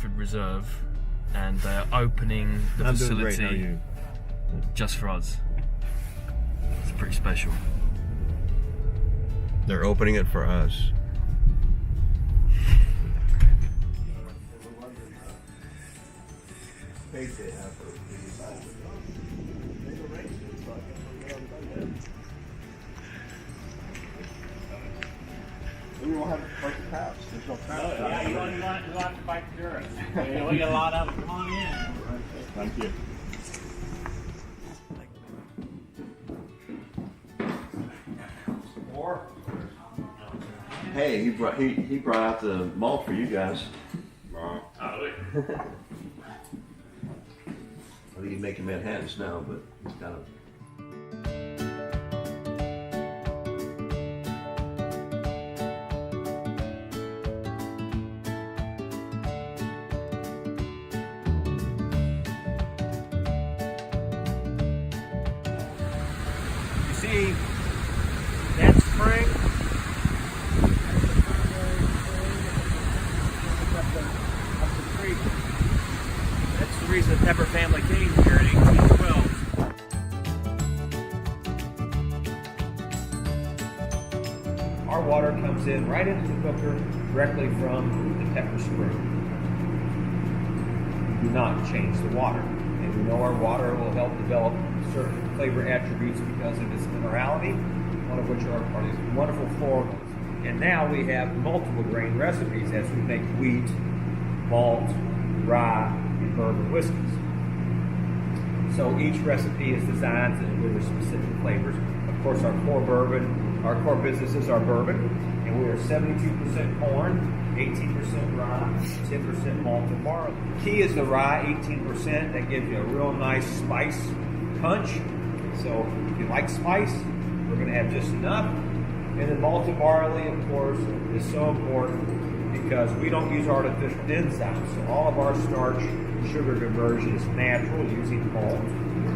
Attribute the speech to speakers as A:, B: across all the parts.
A: Woodford Reserve, and they're opening the facility just for us. It's pretty special.
B: They're opening it for us.
C: We don't have to fight the cops. There's no cops.
D: Yeah, you don't have to fight the tourists. We get a lot of them. Come on in.
C: Thank you.
B: Hey, he brought out the malt for you guys.
C: Oh, really?
B: I think he's making Manhattans now, but it's kind of.
D: You see that spring? Up the creek. That's the reason the Pepper family came here in 1812. Our water comes in right into the cooker directly from the Pepper spring. We do not change the water. And we know our water will help develop certain flavor attributes because of its minerality, one of which are these wonderful florals. And now we have multiple grain recipes as we make wheat, malt, rye, and bourbon whiskeys. So each recipe is designed to deliver specific flavors. Of course, our core bourbon, our core business is our bourbon, and we are 72% corn, 18% rye, 10% malt and barley. The key is the rye, 18%. That gives you a real nice spice punch. So if you like spice, we're going to have just enough. And then malted barley, of course, is so important because we don't use artificial enzymes. So all of our starch sugar conversion is natural using malt.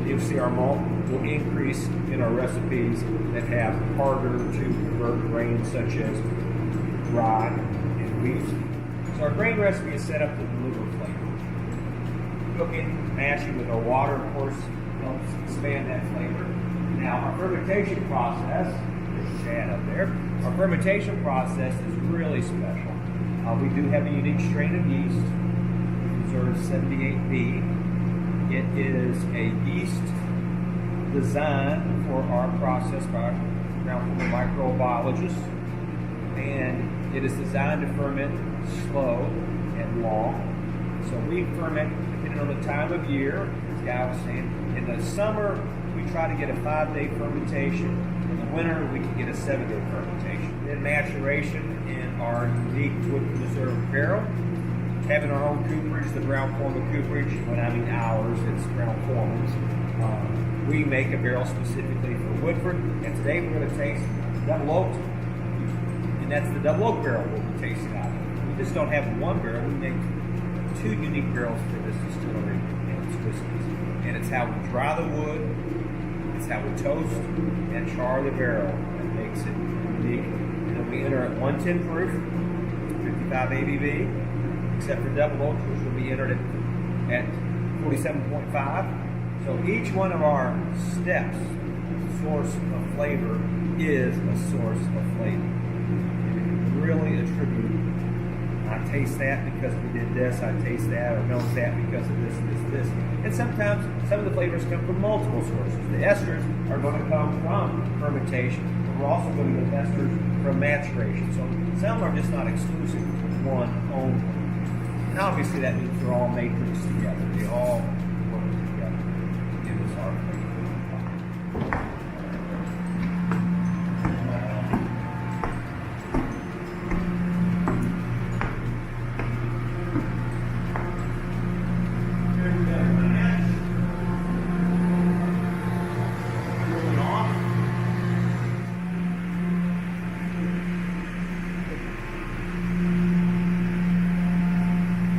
D: You'll see our malt will increase in our recipes that have harder to convert grains such as rye and wheat. So our grain recipe is set up to deliver flavor. Cooking, mashing with our water, of course, helps expand that flavor. Now, our fermentation process, there's Chad up there, our fermentation process is really special. We do have a unique strain of yeast, Reserve 78B. It is a yeast designed for our process by ground floor microbiologists, and it is designed to ferment slow and long. So we ferment depending on the time of year, as Guy was saying. In the summer, we try to get a 5-day fermentation. In the winter, we can get a 7-day fermentation. Then maturation in our unique Woodford Reserve barrel. Having our own cooperage, the brown form of cooperage. When I mean ours, it's brown forms. We make a barrel specifically for Woodford, and today we're going to taste double oaked, and that's the double oak barrel we'll be tasting out of. We just don't have one barrel. We make 2 unique barrels for this distillery and its whiskeys, and it's how we dry the wood, it's how we toast and char the barrel that makes it unique. And then we enter at 110 proof, 55 ABV. Except for double oak, which will be entered at 47.5. So each one of our steps, source of flavor, is a source of flavor. And really attribute, I taste that because we did this, I taste that, or knows that because of this. And sometimes some of the flavors come from multiple sources. The esters are going to come from fermentation, but we're also going to get esters from maturation. So some are just not exclusive to one only. And obviously that means they're all matrixed together. They all work together in this art.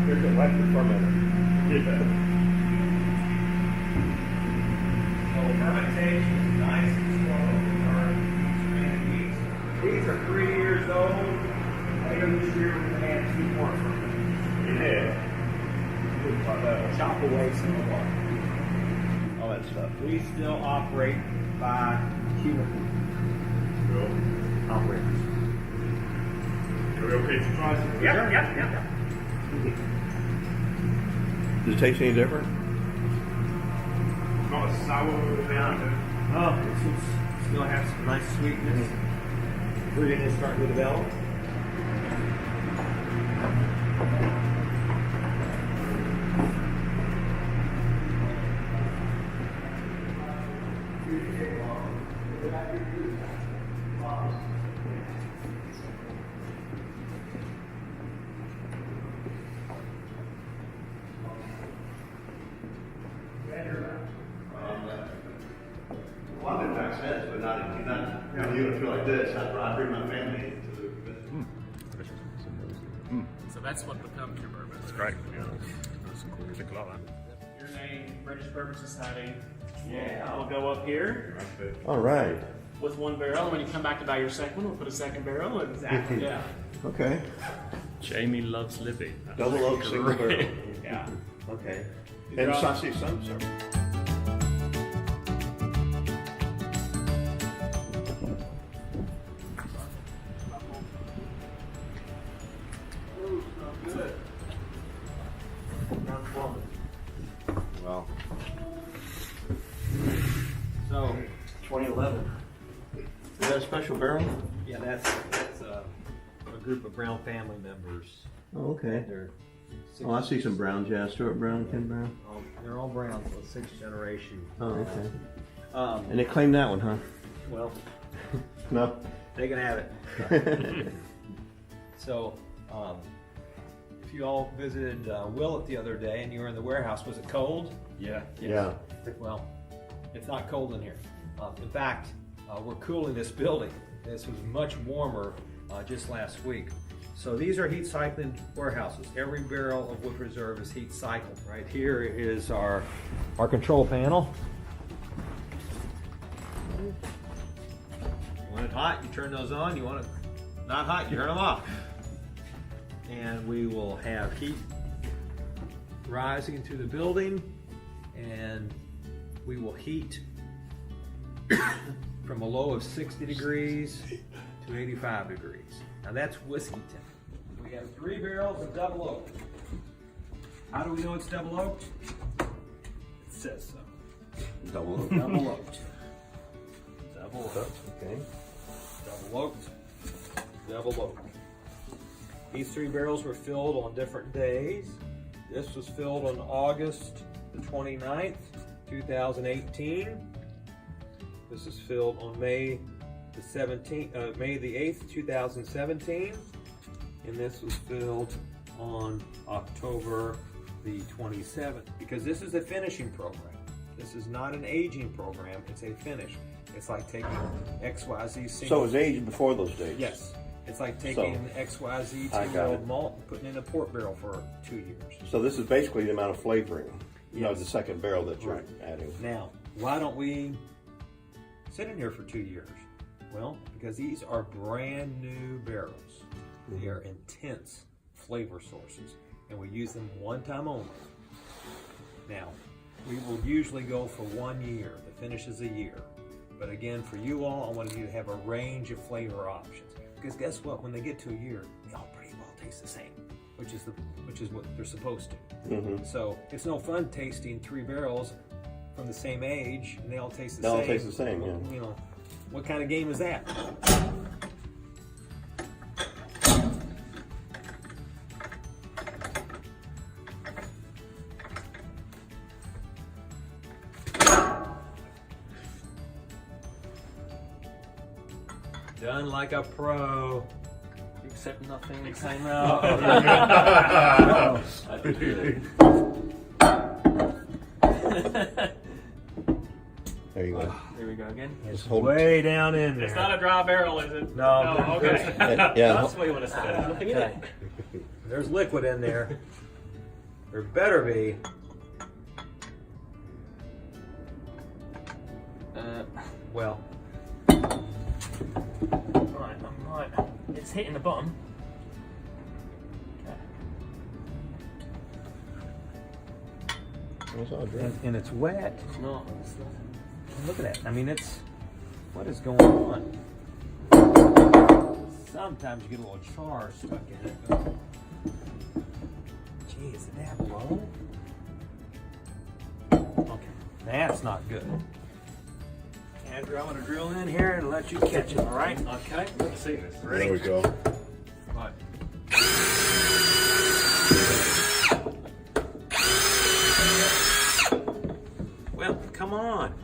C: Here's a electric fermenter.
D: So fermentation is nice and slow. These are 3 years old. Later this year we're going to add 2 more fermenters.
C: Yeah.
D: chop away some of our.
C: All that stuff.
D: We still operate by cubicle operators.
C: Are we okay to try some?
D: Yeah.
B: Does it taste any different?
C: Not a sour
D: Oh, this still has some nice sweetness. We're going to start to develop.
B: Well, it makes sense, but not you don't feel like this. I bring my family into
A: So that's what becomes your bourbon.
C: That's great. Yeah. That's cool. Think a lot of
A: Your name, British Bourbon Society. Yeah, I'll go up here
C: that.
B: All right.
A: with one barrel. When you come back to buy your second one, we'll put a second barrel. And exactly. Yeah.
B: Okay.
A: Jamie loves Libby.
B: Double oak, single barrel.
A: Yeah.
B: Okay. And saucy some sir.
D: Well, so
B: 2011. Is that a special barrel?
D: yeah, that's a group of Brown family members.
B: Oh, okay.
D: They're
B: Oh, I see some browns. Yeah, Stuart Brown, Ken Brown.
D: they're all Brown, so sixth generation.
B: Oh, okay.
D: Um,
B: And they claim that one, huh?
D: well,
B: No.
D: they can have it. So, if you all visited Willett the other day and you were in the warehouse, was it cold?
A: Yeah.
B: Yeah.
D: Well, it's not cold in here. In fact, we're cooling this building. This was much warmer just last week. So these are heat cycling warehouses. Every barrel of Woodford Reserve is heat cycled. Right here is our control panel. You want it hot, you turn those on. You want it not hot, you turn them off. And we will have heat rising into the building, and we will heat from a low of 60 degrees to 85 degrees. Now that's whiskey temp. We have 3 barrels of double oak. How do we know it's double oaked? It says so.
B: Double oak.
D: Double oaked. Double oaked.
B: Okay.
D: Double oaked. Double oaked. These 3 barrels were filled on different days. This was filled on August the 29th, 2018. This is filled on May the 17th, May the 8th, 2017. And this was filled on October the 27th. Because this is a finishing program. This is not an aging program, it's a finish. It's like taking XYZ single.
B: So it was aged before those dates?
D: Yes. It's like taking XYZ
B: I got
D: 2-year-old
B: it.
D: malt and putting in a port barrel for 2 years.
B: So this is basically the amount of flavoring. You know,
D: Yes.
B: the second barrel that you're
D: Right.
B: adding.
D: Now, why don't we sit in here for 2 years? Well, because these are brand new barrels. They are intense flavor sources, and we use them one time only. Now, we will usually go for 1 year. The finish is a year. But again, for you all, I wanted you to have a range of flavor options. Because guess what? When they get to a year, they all pretty well taste the same, which is what they're supposed to. So it's no fun tasting 3 barrels from the same age and they all taste the
B: They
D: same.
B: all taste the same, yeah.
D: You know, what kind of game is that? Done like a pro.
A: Except nothing.
D: Say no.
A: I did good.
B: There you go.
A: There we go again.
B: Just hold
D: Way down in there.
A: It's not a dry barrel, is it?
D: No.
A: Oh, okay.
B: Yeah.
A: That's what you want to say. There's nothing in it.
D: There's liquid in there. There better be. Well,
A: Right. It's hitting the bottom. Okay.
B: It's all dry.
D: and it's wet.
A: It's not.
D: Look at that. I mean, what is going on? Sometimes you get a little char stuck in it. But, gee, is it that low? Okay, that's not good. Andrew, I'm going to drill in here and let you catch it, all right?
A: Okay, let's see this.
B: There we go.
A: Right.
D: Well, come on.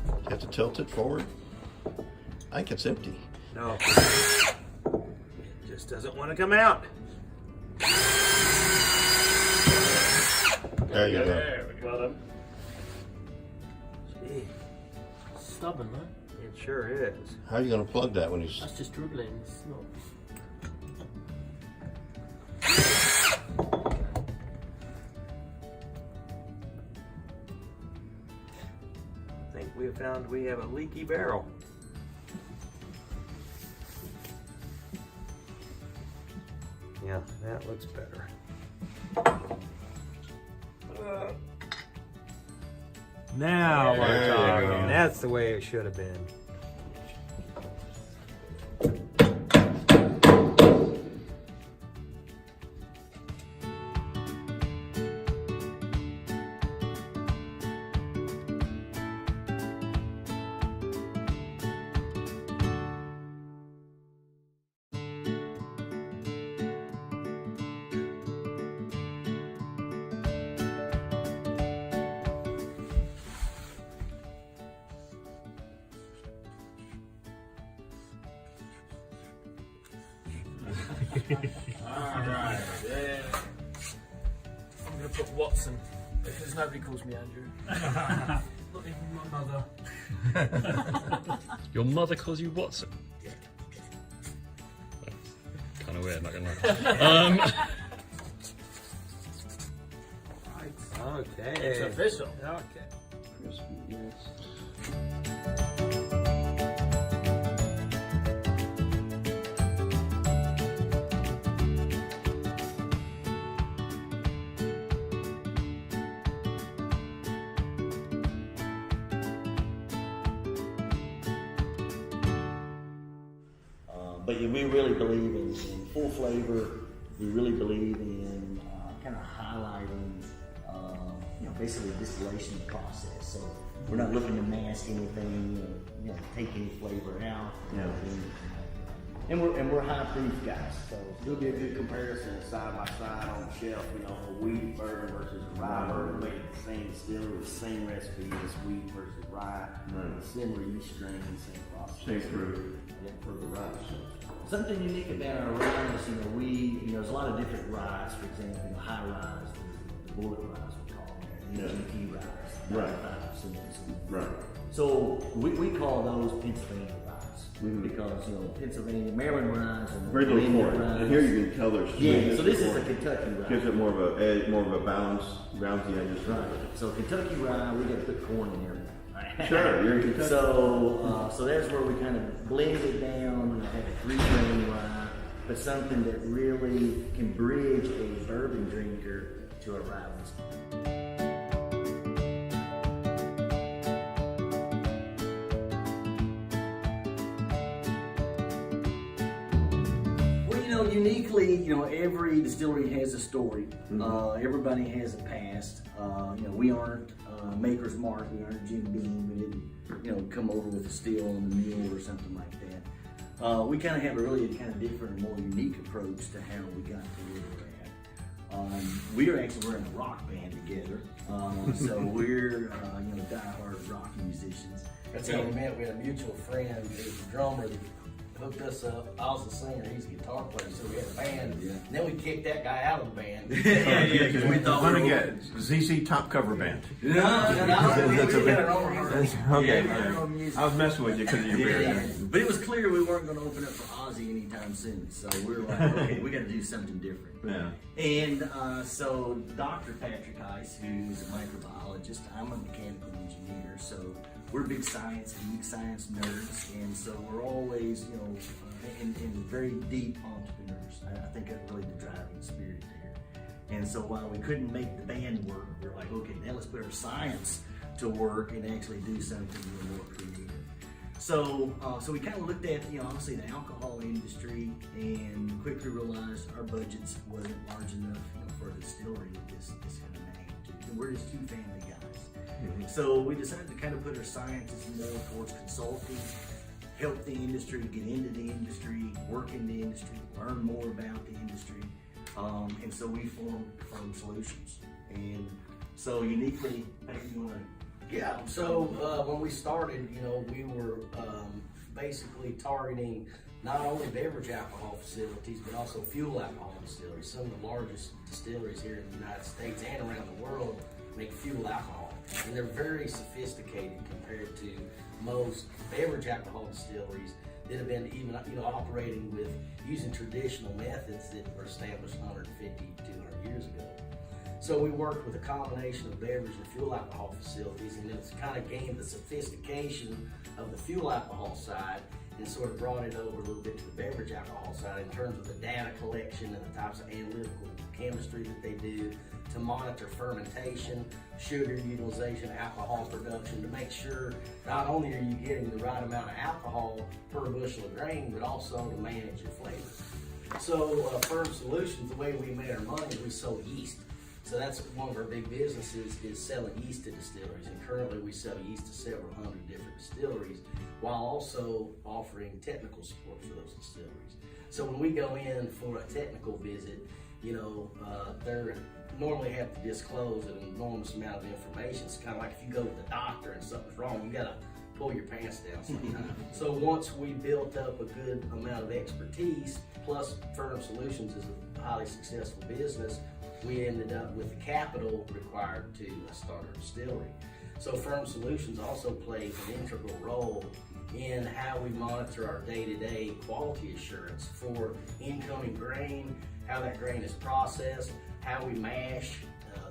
B: You have to tilt it forward. I think it's empty.
D: No. It just doesn't want to come out.
B: There you go.
A: There we go. Well done.
D: Gee,
A: Stubborn, man.
D: it sure is.
B: How are you going to plug that when you...
A: That's just dribbling. It's not.
D: I think we have found we have a leaky barrel. Yeah, that looks better. Now we're
B: There you
D: talking.
B: go.
D: That's the way it should have been.
A: Alright, yeah. I'm gonna put Watson because nobody calls me Andrew. Not even my mother.
E: Your mother calls you Watson?
A: Yeah.
E: Kind of weird, not gonna lie.
D: Okay.
A: It's official.
D: Okay.
F: But yeah, we really believe in full flavor. We really believe in kind of highlighting, basically the distillation process. So we're not looking to mask anything, take any flavor out. And we're high proof guys. So
C: It'll be a good comparison side by side on the shelf, a wheat bourbon versus a rye bourbon, made at the same distillery, the same recipe as wheat versus rye, similar yeast strain, same process.
B: Same fruit.
C: For the rye.
F: something unique about our rye is, there's a lot of different ryes. For example, high ryes, the bullet ryes we call them, GT ryes,
B: Right.
F: 95%.
B: Right.
F: So we call those Pennsylvania ryes because Pennsylvania, Maryland ryes, and
B: Very little
F: Virginia
B: corn.
F: ryes.
B: And here you can tell there's
F: Yeah, so this is a Kentucky rye.
B: Gives it more of a edge, more of a balance, rounds the edges.
F: Right. So Kentucky rye, we got to put corn in there.
B: Sure, you're in Kentucky.
F: So that's where we kind of blend it down, have a 3-grain rye, but something that really can bridge a bourbon drinker to a rye whiskey. Uniquely, every distillery has a story. Everybody has a past. We aren't Maker's Mark. We aren't Jim Beam. We didn't, come over with a still on the mule or something like that. We kind of have a really kind of different, more unique approach to how we got to where we're at. We're in a rock band together, so we're diehard rock musicians.
A: That's how we met. We had a mutual friend who was a drummer that hooked us up. I was a singer, he's a guitar player, so we had a band. Yeah. And then we kicked that guy out of the band.
B: Because we thought we were get ZZ Top Cover Band.
A: We had our own rehearsal.
B: Okay.
A: We had our own music.
B: I was messing with you because of your beard.
F: But it was clear we weren't going to open up for Ozzy anytime soon, so we were like, okay, we got to do something different.
B: Yeah.
F: And so Dr. Patrick Heiss, who's a microbiologist, I'm a mechanical engineer, so we're big science nerds, and so we're always, and very deep entrepreneurs. I think that's really the driving spirit there. And so while we couldn't make the band work, we were like, okay, now let's put our science to work and actually do something a little more creative. So we kind of looked at, obviously the alcohol industry, and quickly realized our budgets wasn't large enough, for a distillery of this kind of magnitude. And we're just two family guys. So we decided to kind of put our sciences more towards consulting, help the industry, get into the industry, work in the industry, learn more about the industry. And so we formed Firm Solutions. And so uniquely, maybe you want to.
G: Yeah, so when we started, we were basically targeting not only beverage alcohol facilities, but also fuel alcohol distilleries. Some of the largest distilleries here in the United States and around the world make fuel alcohol. And they're very sophisticated compared to most beverage alcohol distilleries that have been even, operating with using traditional methods that were established 150, 200 years ago. So we worked with a combination of beverage and fuel alcohol facilities, and it's kind of gained the sophistication of the fuel alcohol side and sort of brought it over a little bit to the beverage alcohol side in terms of the data collection and the types of analytical chemistry that they do to monitor fermentation, sugar utilization, alcohol production, to make sure not only are you getting the right amount of alcohol per bushel of grain, but also to manage your flavor. So Firm Solutions, the way we made our money, we sold yeast. So that's one of our big businesses, is selling yeast to distilleries. And currently we sell yeast to several hundred different distilleries, while also offering technical support for those distilleries. So when we go in for a technical visit, they normally have to disclose an enormous amount of information. It's kind of like if you go to the doctor and something's wrong, you gotta pull your pants down sometimes. So once we built up a good amount of expertise, plus Firm Solutions is a highly successful business, we ended up with the capital required to start a distillery. So Firm Solutions also plays an integral role in how we monitor our day-to-day quality assurance for incoming grain, how that grain is processed, how we mash,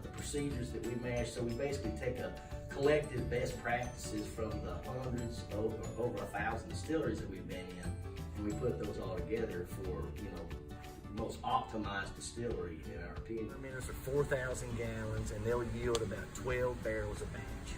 G: the procedures that we mash. So we basically take a collective best practices from the hundreds, over 1,000 distilleries that we've been in, and we put those all together for, most optimized distillery in our opinion.
F: Fermenters are 4,000 gallons, and they'll yield about 12 barrels a batch.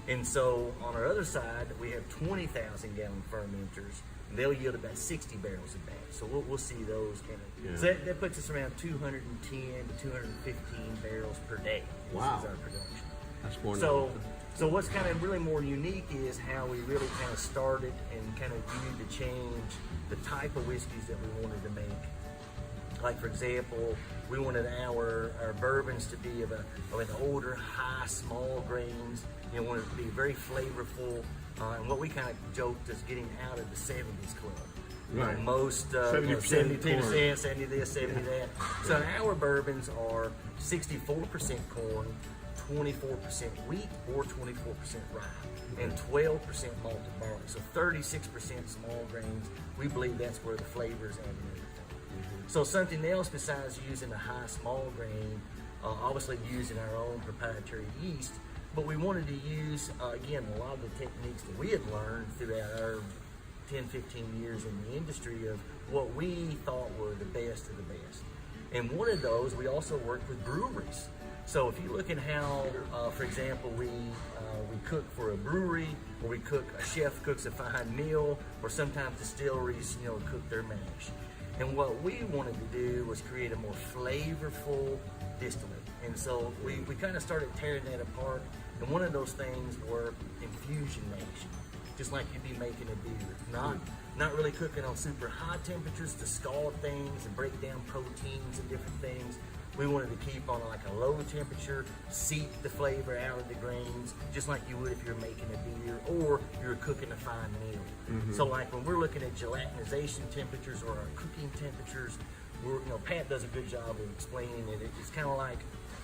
F: And so on our other side, we have 20,000 gallon fermenters, and they'll yield about 60 barrels a batch. So we'll see those kind of. Yeah. So that puts us around 210 to 215 barrels per day.
B: Wow.
F: This is our production.
B: That's wonderful.
F: So what's kind of really more unique is how we really kind of started and kind of viewed to change the type of whiskeys that we wanted to make. Like, for example, we wanted our bourbons to be of an older, high, small grains. Wanted it to be very flavorful. And what we kind of joked is getting out of the 70s club.
B: Right.
F: Most
B: 70%
F: 70%, 70 this, 70 that. So our bourbons are 64% corn, 24% wheat, or 24% rye, and 12% malted barley. So 36% small grains. We believe that's where the flavor is added in. So something else besides using a high small grain, obviously using our own proprietary yeast, but we wanted to use, again, a lot of the techniques that we had learned throughout our 10, 15 years in the industry of what we thought were the best of the best. And one of those, we also worked with breweries. So if you look at how, for example, we cook for a brewery, or a chef cooks a fine meal, or sometimes distilleries, cook their mash. And what we wanted to do was create a more flavorful distillate. And so we kind of started tearing that apart. And one of those things were infusion mashing, just like you'd be making a beer. Not really cooking on super high temperatures to scald things and break down proteins and different things. We wanted to keep on like a low temperature, seep the flavor out of the grains, just like you would if you're making a beer or you're cooking a fine meal. Mm-hmm. So like when we're looking at gelatinization temperatures or our cooking temperatures, Pat does a good job of explaining it. It's kind of like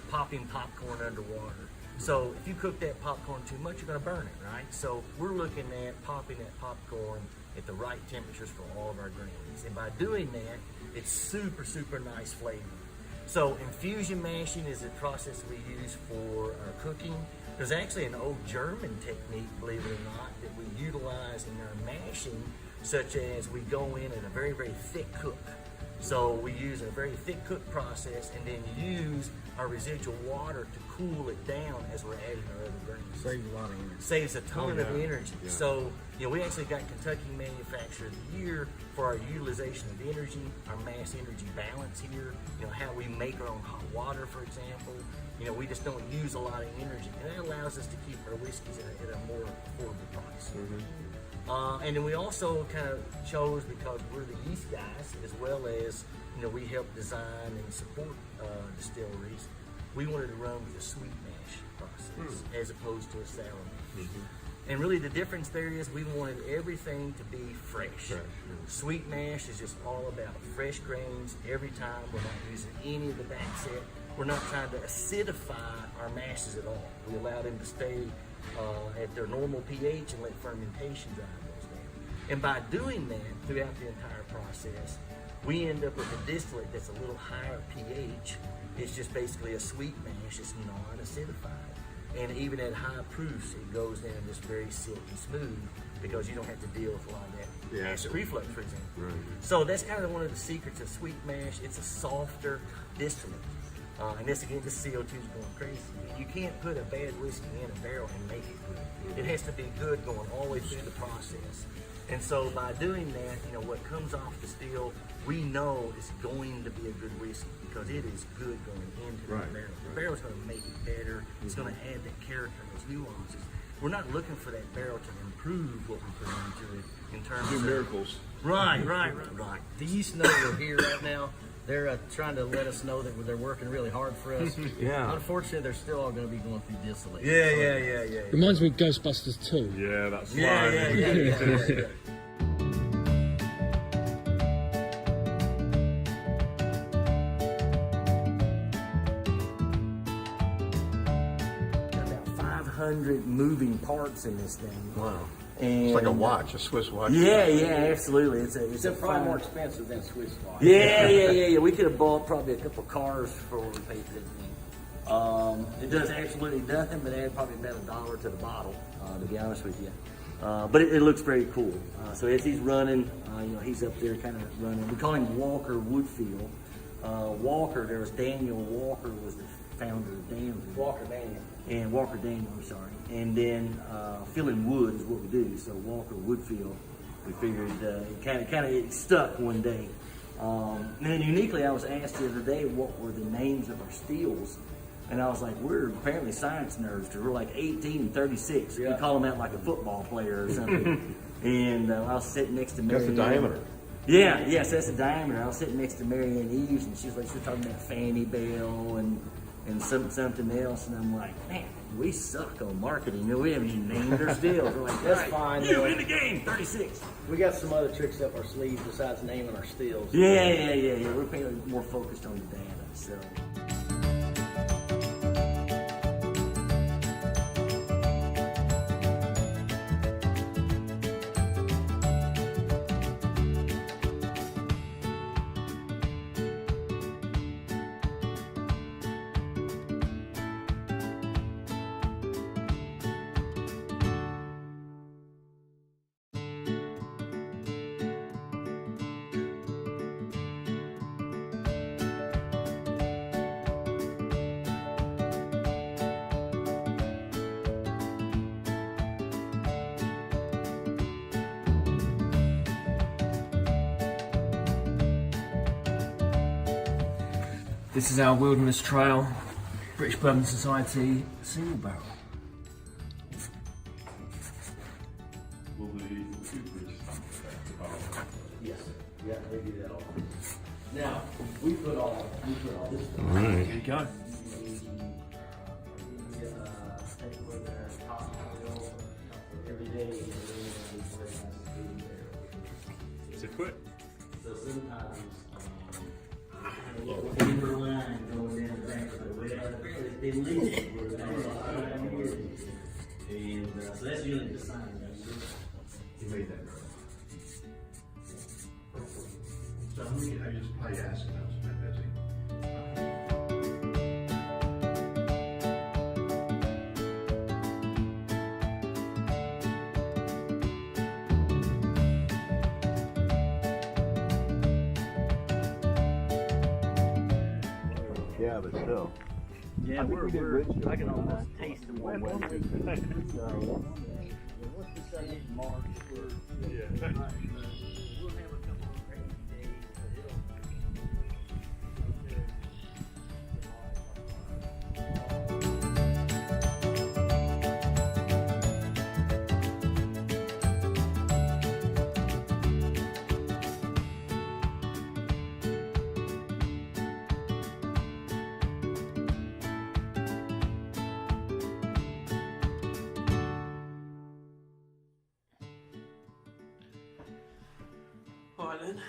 F: popping popcorn underwater. So if you cook that popcorn too much, you're gonna burn it, right? So we're looking at popping that popcorn at the right temperatures for all of our grains. And by doing that, it's super, super nice flavor. So infusion mashing is a process we use for our cooking. There's actually an old German technique, believe it or not, that we utilize in our mashing, such as we go in at a very, very thick cook. So we use a very thick cook process and then use our residual water to cool it down as we're adding our other grains.
C: Saves a lot of energy.
F: Saves a ton of energy. So, we actually got Kentucky Manufacturer of the Year for our utilization of energy, our mass energy balance here, how we make our own hot water, for example. We just don't use a lot of energy, and that allows us to keep our whiskeys at a more affordable price. And then we also kind of chose, because we're the yeast guys, as well as we help design and support distilleries, we wanted to run with a sweet mash process as opposed to a sour mash. And really the difference there is we wanted everything to be fresh. Sweet mash is just all about fresh grains every time. We're not using any of the back set. We're not trying to acidify our mashes at all. We allow them to stay at their normal pH and let fermentation drive those down. And by doing that throughout the entire process, we end up with a distillate that's a little higher pH. It's just basically a sweet mash. It's non-acidified. And even at high proofs, it goes down just very silky smooth because you don't have to deal with a lot of that acid reflux, for example. So that's kind of one of the secrets of sweet mash. It's a softer distillate. And this again, this CO2 is going crazy. You can't put a bad whiskey in a barrel and make it good. It has to be good going all the way through the process. And so by doing that, what comes off the still, we know it's going to be a good whiskey because it is good going into the barrel. The barrel's going to make it better. It's going to add that character and those nuances. We're not looking for that barrel to improve what we put into it in terms of
B: miracles.
F: Right.
G: The yeast know we're here right now. They're trying to let us know that they're working really hard for us. Unfortunately, they're still all going to be going through distillation.
F: Yeah.
E: Reminds me of Ghostbusters 2.
B: Yeah, that's fine.
F: Yeah. About 500 moving parts in this thing.
B: Wow.
F: And
B: It's like a watch, a Swiss watch.
F: Yeah, absolutely. It's
G: It's probably more expensive than Swiss watch.
F: Yeah. We could have bought probably a couple cars for what we paid for that thing. It does absolutely nothing but add probably about $1 to the bottle, to be honest with you. But it looks very cool. So as he's running, he's up there kind of running. We call him Walker Woodfield. Walker, there was Daniel Walker was the founder of Danvers.
G: Walker Daniel.
F: And Walker Daniel, I'm sorry. And then filling wood is what we do. So Walker Woodfield, we figured it kind of stuck one day. And then uniquely, I was asked the other day what were the names of our steels. And I was like, we're apparently science nerds because we're like 18 and 36. We call them out like a football player or something. And I was sitting next to Mary.
B: That's the diameter.
F: Yes, that's the diameter. I was sitting next to Mary Ann Eves, and she was talking about Fanny Bell and something else, and I'm like, man, we suck on marketing. We haven't even named our steels. We're like,
G: That's fine.
F: You in the game, 36.
G: We got some other tricks up our sleeve besides naming our stills.
F: Yeah. We're probably more focused on the data. So.
A: This is our Wilderness Trail, British Bourbon Society single barrel.
G: Yes. Yeah, they do that all. Now, we put all this stuff.
A: There you go.
F: Every day.
E: Is it quick?
F: So sometimes, paper line going down the back of the well, it's been leaking for the last 5 years. And so that's usually the sign.
B: You made that. So I just play acid. I was kind of busy. Yeah, but still.
F: Yeah, I can almost taste the warm weather. So, what's the say in March? We'll have a couple of rainy days, but it'll.
A: All right then.